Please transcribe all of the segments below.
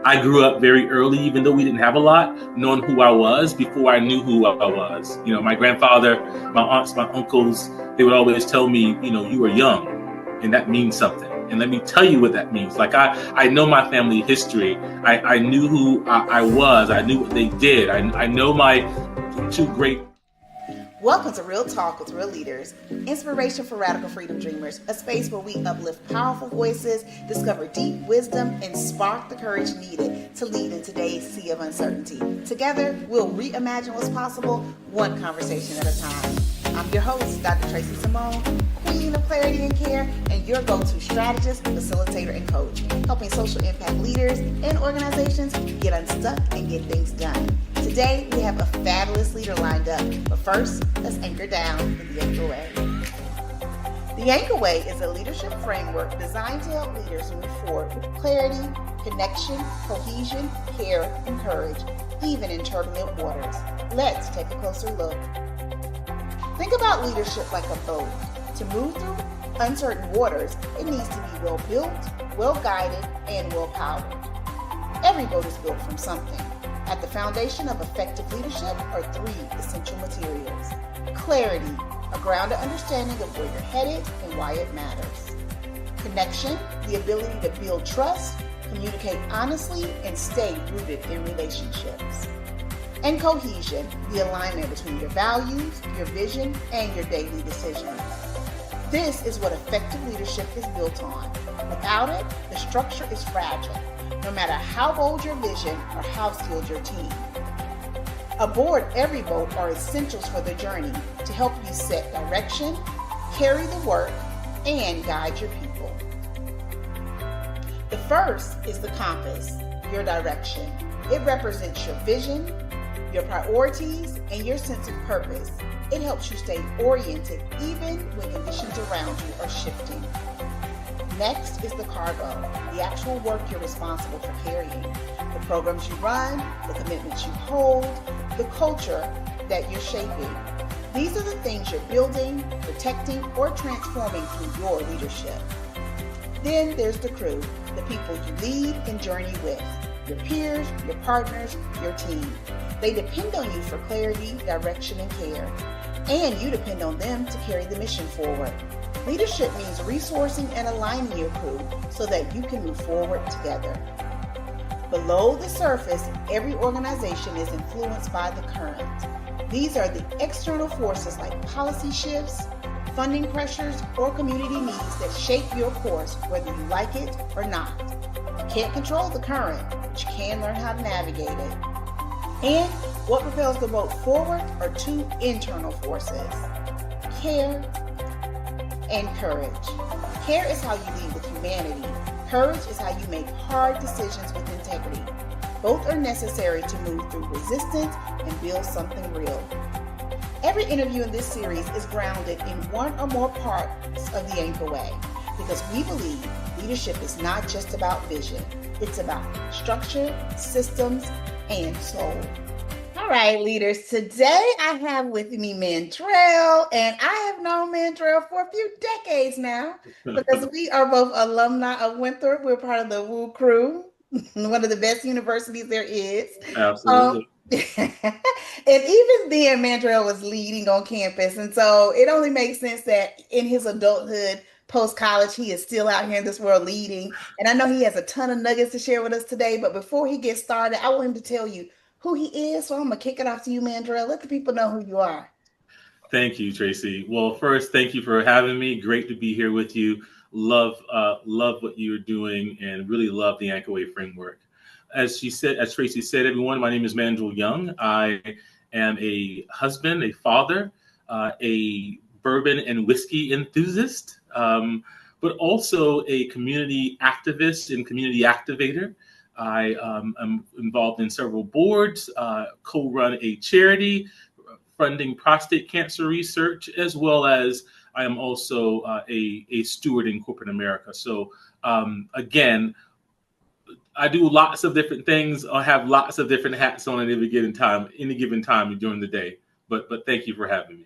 I grew up very early, even though we didn't have a lot, knowing who I was before I knew who I was. My grandfather, my aunts, my uncles, they would always tell me, you are young, and that means something. And let me tell you what that means. Like I know my family history. I knew who I was. I knew what they did. I know my two great. Welcome to Real Talk with Real Leaders, inspiration for radical freedom dreamers, a space where we uplift powerful voices, discover deep wisdom, and spark the courage needed to lead in today's sea of uncertainty. Together, we'll reimagine what's possible, one conversation at a time. I'm your host, Dr. Tracey Samone, Queen of Clarity and Care, and your go-to strategist, facilitator, and coach, helping social impact leaders and organizations get unstuck and get things done. Today, we have a fabulous leader lined up, but first, let's anchor down in the Anchor Way. The Anchor Way is a leadership framework designed to help leaders move forward with clarity, connection, cohesion, care, and courage, even in turbulent waters. Let's take a closer look. Think about leadership like a boat. To move through uncertain waters, it needs to be well-built, well-guided, and well-powered. Every boat is built from something. At the foundation of effective leadership are three essential materials. Clarity, a grounded understanding of where you're headed and why it matters. Connection, the ability to build trust, communicate honestly, and stay rooted in relationships. And cohesion, the alignment between your values, your vision, and your daily decisions. This is what effective leadership is built on. Without it, the structure is fragile, no matter how bold your vision or how skilled your team. Aboard every boat are essentials for the journey to help you set direction, carry the work, and guide your people. The first is the compass, your direction. It represents your vision, your priorities, and your sense of purpose. It helps you stay oriented even when conditions around you are shifting. Next is the cargo, the actual work you're responsible for carrying, the programs you run, the commitments you hold, the culture that you're shaping. These are the things you're building, protecting, or transforming through your leadership. Then there's the crew, the people you lead and journey with, your peers, your partners, your team. They depend on you for clarity, direction, and care. And you depend on them to carry the mission forward. Leadership means resourcing and aligning your crew so that you can move forward together. Below the surface, every organization is influenced by the current. These are the external forces like policy shifts, funding pressures, or community needs that shape your course, whether you like it or not. You can't control the current, but you can learn how to navigate it. And what propels the boat forward are two internal forces, care and courage. Care is how you lead with humanity. Courage is how you make hard decisions with integrity. Both are necessary to move through resistance and build something real. Every interview in this series is grounded in one or more parts of the Anchor Way, because we believe leadership is not just about vision. It's about structure, systems, and soul. All right, leaders. Today I have with me Mandrile, and I have known Mandrile for a few decades now because we are both alumni of Winthrop. We're part of the Woo Crew, one of the best universities there is. Absolutely. And even then, Mandrile was leading on campus, and so it only makes sense that in his adulthood, post-college, he is still out here in this world leading. And I know he has a ton of nuggets to share with us today, but before he gets started, I want him to tell you who he is. So I'm going to kick it off to you, Mandrile. Let the people know who you are. Thank you, Tracey. Well, first, thank you for having me. Great to be here with you. Love what you're doing and really love the Anchor Way framework. As Tracey said, everyone, my name is Mandrile Young. I am a husband, a father, a bourbon and whiskey enthusiast, but also a community activist and community activator. I am involved in several boards, co-run a charity funding prostate cancer research, as well as I am also a steward in corporate America. So again, I do lots of different things. I have lots of different hats on at any given time during the day. But thank you for having me.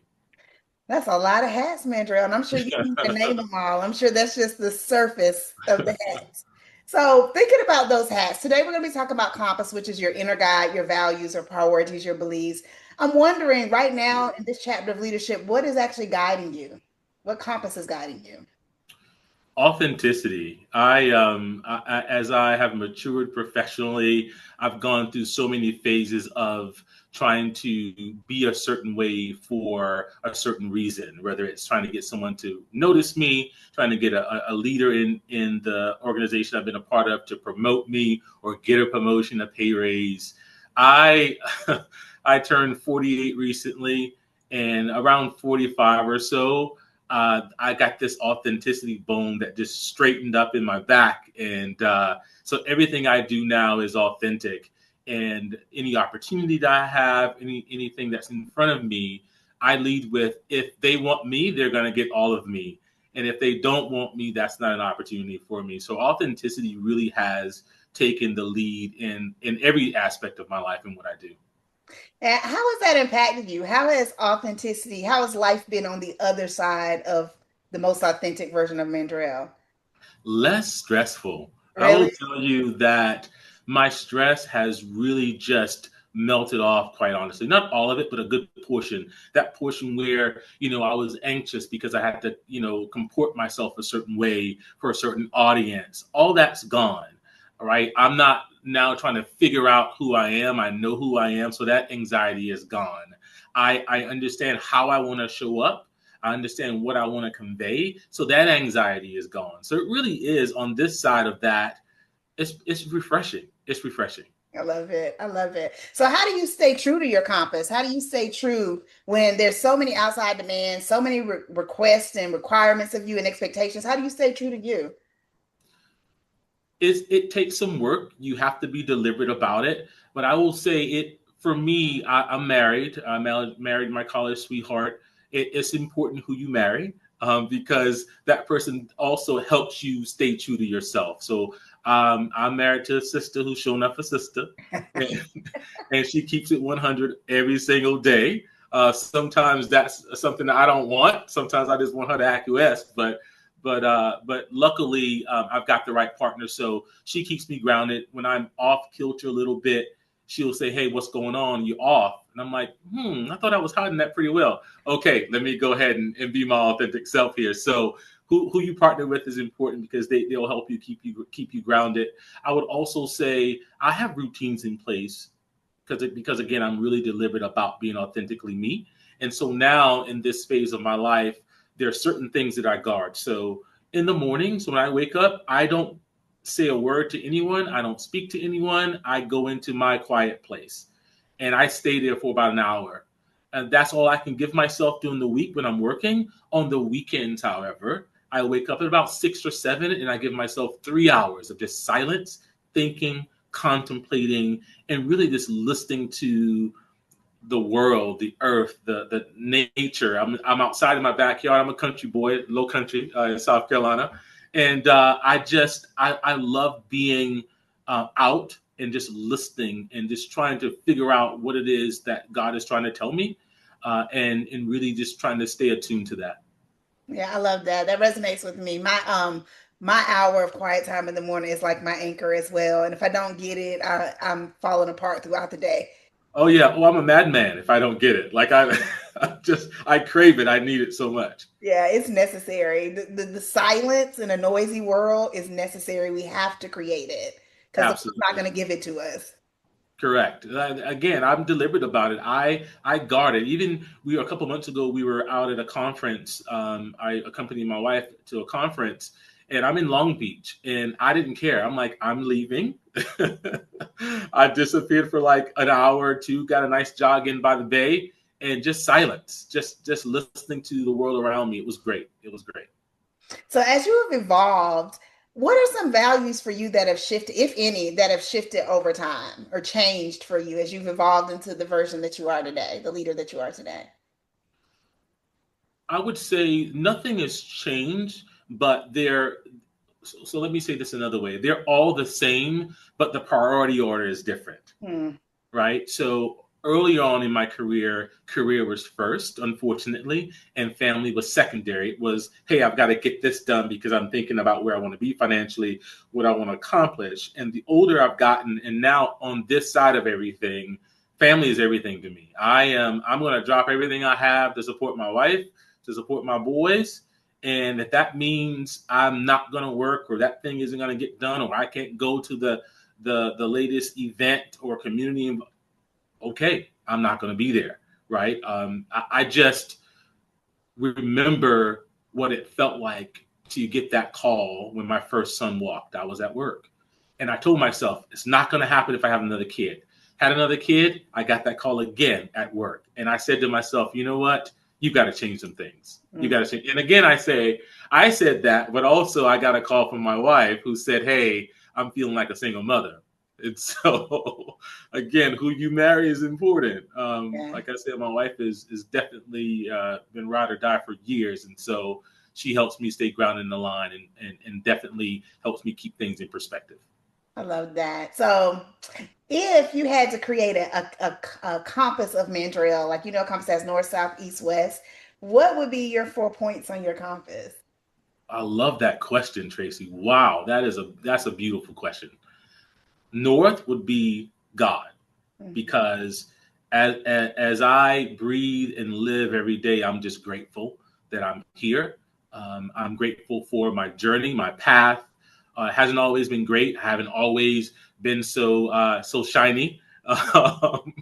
That's a lot of hats, Mandrile, and I'm sure you can name them all. I'm sure that's just the surface of the hats. So, thinking about those hats, today we're going to be talking about compass, which is your inner guide, your values, your priorities, your beliefs. I'm wondering right now in this chapter of leadership, what is actually guiding you? What compass is guiding you? Authenticity. As I have matured professionally, I've gone through so many phases of trying to be a certain way for a certain reason, whether it's trying to get someone to notice me, trying to get a leader in the organization I've been a part of to promote me or get a promotion, a pay raise. I I turned 48 recently, and around 45 or so, I got this authenticity bone that just straightened up in my back. And so everything I do now is authentic. And any opportunity that I have, anything that's in front of me, I lead with, if they want me, they're going to get all of me. And if they don't want me, that's not an opportunity for me. So authenticity really has taken the lead in every aspect of my life and what I do. And how has that impacted you? How has authenticity, how has life been on the other side of the most authentic version of Mandrill? Less stressful. I will Really? tell you that my stress has really just melted off, quite honestly. Not all of it, but a good portion. That portion where, I was anxious because I had to, comport myself a certain way for a certain audience. All that's gone. All right. I'm not now trying to figure out who I am. I know who I am. So that anxiety is gone. I understand how I want to show up. I understand what I want to convey. So that anxiety is gone. So it really is on this side of that. It's refreshing. It's refreshing. I love it. I love it. So, how do you stay true to your compass? How do you stay true when there's so many outside demands, so many requests and requirements of you and expectations? How do you stay true to you? It takes some work. You have to be deliberate about it. But I will say it for me. I'm married. I married my college sweetheart. It's important who you marry, because that person also helps you stay true to yourself. So I'm married to a sister who's shown up a sister, and, and she keeps it 100 every single day. Sometimes that's something that I don't want. Sometimes I just want her to acquiesce, but luckily I've got the right partner, so she keeps me grounded. When I'm off kilter a little bit, she'll say, "Hey, what's going on? You off?" And I'm like, I thought I was hiding that pretty well. Okay, let me go ahead and be my authentic self here. So who you partner with is important because they'll help you keep you grounded. I would also say I have routines in place because again, I'm really deliberate about being authentically me. And so now in this phase of my life, there are certain things that I guard. So in the mornings when I wake up, I don't say a word to anyone. I don't speak to anyone. I go into my quiet place and I stay there for about an hour. And that's all I can give myself during the week when I'm working. On the weekends, however, I wake up at about 6 or 7 and I give myself 3 hours of just silence, thinking, contemplating, and really just listening to the world, the earth, the nature. I'm outside in my backyard. I'm a country boy, low country in South Carolina, and I love being out and just listening and just trying to figure out what it is that God is trying to tell me, and really just trying to stay attuned to that. Yeah, I love that. That resonates with me. My hour of quiet time in the morning is like my anchor as well. And if I don't get it, I'm falling apart throughout the day. Oh yeah, well I'm a madman if I don't get it. Like I crave it. I need it so much. Yeah, it's necessary. The silence in a noisy world is necessary. We have to create it because the world's not Absolutely. going to give it to us. Correct. Again, I'm deliberate about it. I guard it. Even we were a couple months ago. We were out at a conference. I accompanied my wife to a conference, and I'm in Long Beach, and I didn't care. I'm like, I'm leaving. I disappeared for like an hour or two. Got a nice jog in by the bay, and just silence. Just listening to the world around me. It was great. It was great. So, as you have evolved, what are some values for you that have shifted, if any, that have shifted over time or changed for you as you've evolved into the version that you are today, the leader that you are today? I would say nothing has changed, but so let me say this another way. They're all the same, but the priority order is different, Hmm. right? So early on in my career was first, unfortunately, and family was secondary. It was, hey, I've got to get this done because I'm thinking about where I want to be financially, what I want to accomplish. And the older I've gotten, and now on this side of everything, family is everything to me. I'm going to drop everything I have to support my wife, to support my boys. And if that means I'm not going to work, or that thing isn't going to get done, or I can't go to the latest event or community, okay, I'm not going to be there, right? I just remember what it felt like to get that call when my first son walked. I was at work, and I told myself, it's not going to happen if I have another kid. Had another kid, I got that call again at work, and I said to myself, you know what? You got to change some things. You got to change. And again, I said that, but also I got a call from my wife who said, hey, I'm feeling like a single mother. And so, again, who you marry is important. Like I said, my wife is definitely been ride or die for years, and so she helps me stay grounded in the line, and definitely helps me keep things in perspective. I love that. So, if you had to create a compass of Mandrill, like a compass has north, south, east, west, what would be your 4 points on your compass? I love that question, Tracy. Wow, that's a beautiful question. North would be God, Mhm. because as I breathe and live every day, I'm just grateful that I'm here. I'm grateful for my journey, my path. It hasn't always been great. I haven't always been so shiny. Um,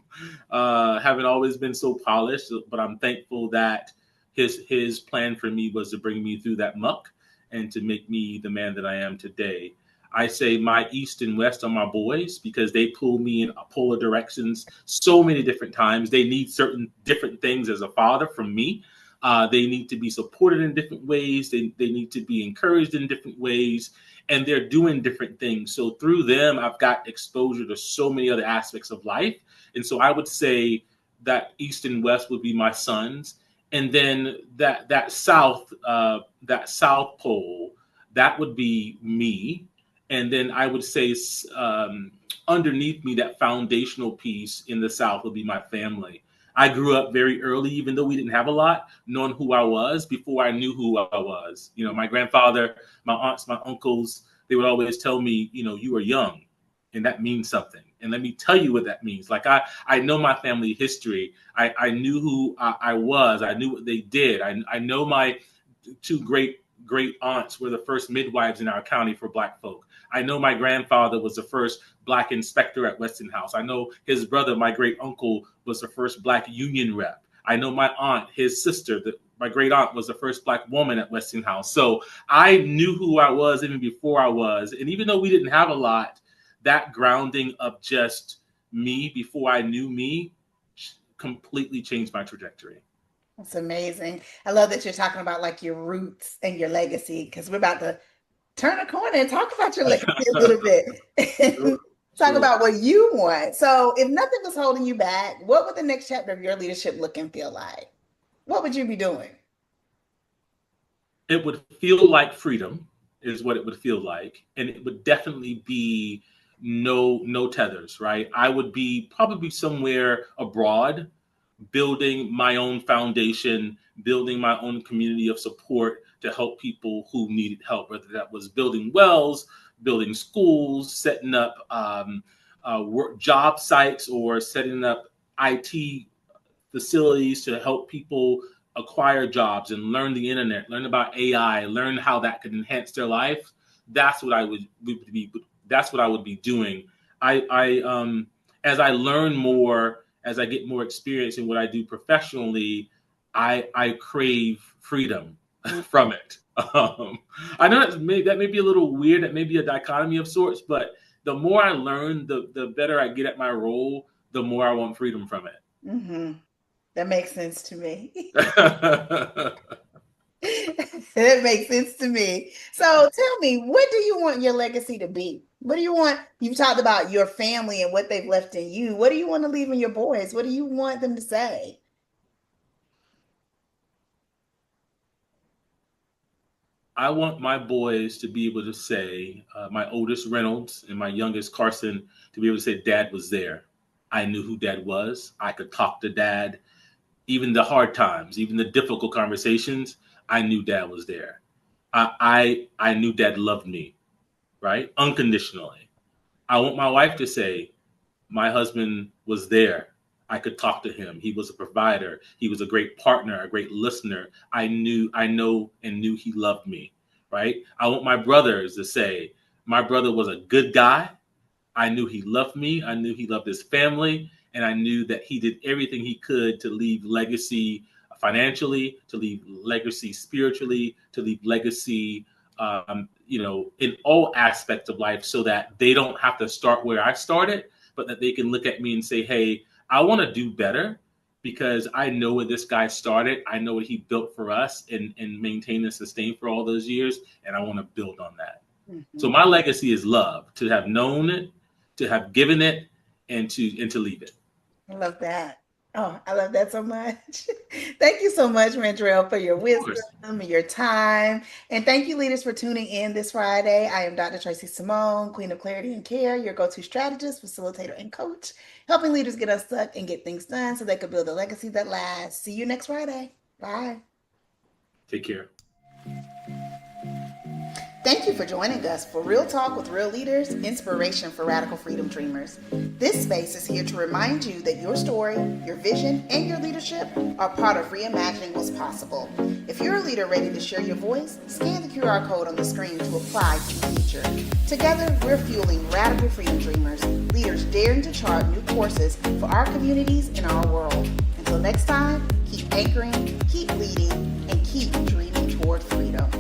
haven't always been so polished, but I'm thankful that his plan for me was to bring me through that muck and to make me the man that I am today. I say my east and west are my boys, because they pull me in polar directions so many different times. They need certain different things as a father from me. They need to be supported in different ways. They need to be encouraged in different ways, and they're doing different things. So through them, I've got exposure to so many other aspects of life. And so I would say that east and west would be my sons, and then that south pole, that would be me. And then I would say, underneath me, that foundational piece in the South would be my family. I grew up very early, even though we didn't have a lot, knowing who I was before I knew who I was. My grandfather, my aunts, my uncles, they would always tell me, you are young, and that means something. And let me tell you what that means. Like I know my family history. I knew who I was. I knew what they did. I know my two great aunts were the first midwives in our county for Black folk. I know my grandfather was the first Black inspector at Westinghouse. I know his brother, my great uncle, was the first Black union rep. I know my aunt, his sister, my great aunt, was the first Black woman at Westinghouse. So I knew who I was even before I was. And even though we didn't have a lot, that grounding of just me before I knew me completely changed my trajectory. It's amazing. I love that you're talking about like your roots and your legacy, because we're about to turn a corner and talk about your legacy a little bit. Sure, Talk sure. about what you want. So, if nothing was holding you back, what would the next chapter of your leadership look and feel like? What would you be doing? It would feel like freedom, is what it would feel like, and it would definitely be no tethers, right? I would be probably somewhere abroad, building my own foundation, building my own community of support to help people who needed help, whether that was building wells, building schools, setting up work job sites, or setting up IT facilities to help people acquire jobs and learn the internet, learn about AI, learn how that could enhance their life. That's what I would be. That's what I would be doing. As I learn more, as I get more experience in what I do professionally, I crave freedom from it. I know that may be a little weird. That may be a dichotomy of sorts, but the more I learn, the better I get at my role, the more I want freedom from it. Mm-hmm. That makes sense to me. I That makes sense to me. So tell me, what do you want your legacy to be? What do you want? You've talked about your family and what they've left in you. What do you want to leave in your boys? What do you want them to say? want my boys to be able to say, my oldest Reynolds and my youngest Carson, to be able to say, Dad was there. I knew who dad was. I could talk to dad, even the hard times, even the difficult conversations. I knew dad was there. I knew dad loved me, right? Unconditionally. I want my wife to say, my husband was there. I could talk to him. He was a provider. He was a great partner, a great listener. I know and knew he loved me, right? I want my brothers to say, my brother was a good guy. I knew he loved me. I knew he loved his family. And I knew that he did everything he could to leave legacy financially, to leave legacy spiritually, to leave legacy, in all aspects of life, so that they don't have to start where I started, but that they can look at me and say, hey, I want to do better because I know where this guy started. I know what he built for us and maintained and sustained for all those years. And I want to build on that. Mm-hmm. So my legacy is love, to have known it, to have given it, and to leave it. I love that. Oh, I love that so much. Thank you so much, Mandrile, for your wisdom and your time. And thank you, leaders, for tuning in this Friday. I am Dr. Tracey Samone, Queen of Clarity and Care, your go-to strategist, facilitator, and coach, helping leaders get unstuck and get things done so they can build a legacy that lasts. See you next Friday. Bye. Take care. Thank you for joining us for Real Talk with Real Leaders, Inspiration for Radical Freedom Dreamers. This space is here to remind you that your story, your vision, and your leadership are part of reimagining what's possible. If you're a leader ready to share your voice, scan the QR code on the screen to apply to feature. Together, we're fueling radical freedom dreamers, leaders daring to chart new courses for our communities and our world. Until next time, keep anchoring, keep leading, and keep dreaming toward freedom.